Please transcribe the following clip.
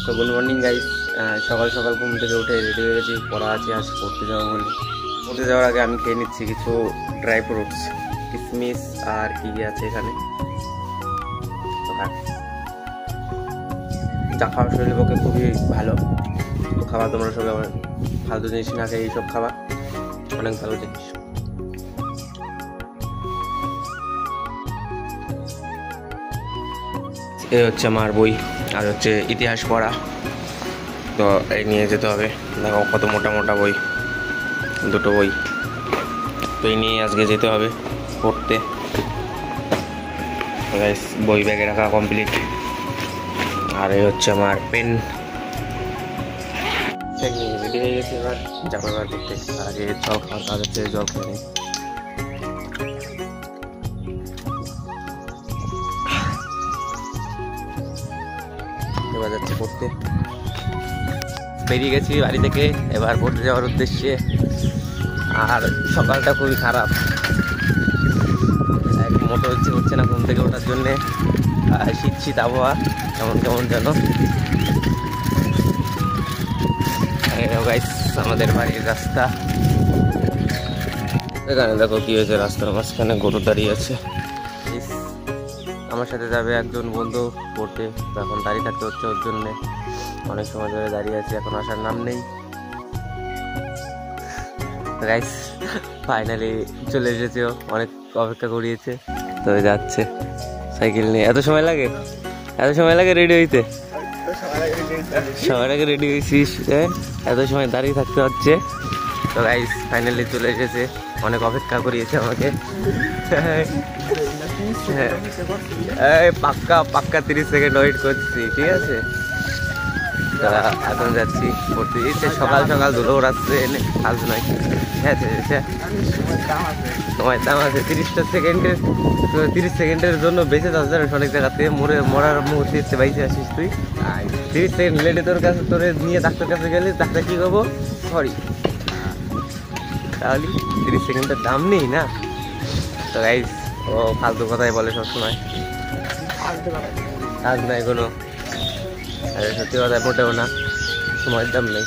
তো good morning guys. সকাল সকাল ঘুম থেকে উঠে রেডি হয়ে গেছি, পড়া আছে আজ পড়তে যাওয়া বলে। পড়তে যাওয়ার আগে আমি খেয়ে নিচ্ছি কিছু ড্রাই ফ্রুটস, কিশমিশ আর কি আছে এখানে। যা খাওয়া শরীরের পক্ষে খুবই ভালো। তো খাবার তোমরা সবাই আমার ফালতু জিনিস না খেয়ে এইসব খাবার অনেক ভালো জিনিস। এই হচ্ছে আমার বই আর হচ্ছে ইতিহাস পড়া, তো এই নিয়ে যেতে হবে। দেখো কত মোটা মোটা বই, দুটো বই, তো এই নিয়ে আজকে যেতে হবে পড়তে। বই ব্যাগে রাখা কমপ্লিট। আর এই হচ্ছে আমার পেন। রেডি হয়ে গেছে, এবার যাবো এবার দেখতে। আগে জল খাওয়ার কাজ হচ্ছে, জল খেয়ে নিই। এবার যাচ্ছি পড়তে। বেরিয়ে গেছি বাড়ি থেকে এবার পড়তে যাওয়ার উদ্দেশ্যে। আর সকালটা খুবই খারাপ, মোটর হচ্ছে না ঘুম থেকে ওঠার জন্যে। শীত শীত আবহাওয়া, কেমন কেমন যেন। গাইস আমাদের বাড়ির রাস্তা, এখানে দেখো কি হয়েছে, রাস্তার মাঝখানে গরু দাঁড়িয়ে আছে। আমার সাথে যাবে একজন বন্ধু পড়তে, তো এখন দাঁড়িয়ে থাকতে হচ্ছে ওর জন্যে। অনেক সময় ধরে দাঁড়িয়ে আছে, এখন আসার নাম নেই। গাইস ফাইনালি চলে এসেছে, অনেক অপেক্ষা করিয়েছে, তো যাচ্ছে সাইকেল নিয়ে। এত সময় লাগে, এত সময় লাগে রেডি হইতে? সবার আগে রেডি হয়েছিস, এত সময় দাঁড়িয়ে থাকতে হচ্ছে। তো গাইস ফাইনালি চলে এসেছে, অনেক অপেক্ষা করিয়েছে আমাকে। পাক্কা পাক্কা 30 সেকেন্ড ওয়েট করছি, ঠিক আছে। এখন যাচ্ছি পড়তে। সকাল সকাল ধুলো ওড়াচ্ছে, কাজ নয়। তোমার দাম আছে 30 সেকেন্ডের জন্য বেঁচে যাস অনেক জায়গাতে। মরার মুহূর্তে বাইসে আসিস তুই। 30 সেকেন্ড লেটে তোর কাছে, তোরে নিয়ে ডাক্তার কাছে গেলে ডাক্তার কি করবো? সরি। তাহলে 30 সেকেন্ডের দাম নেই না। তো গাইস ও ফালতু কথাই বলে সবসময়, কাজ নাই কোনো। সত্যি কথায় মোটেও না, সময়ের দাম নেই।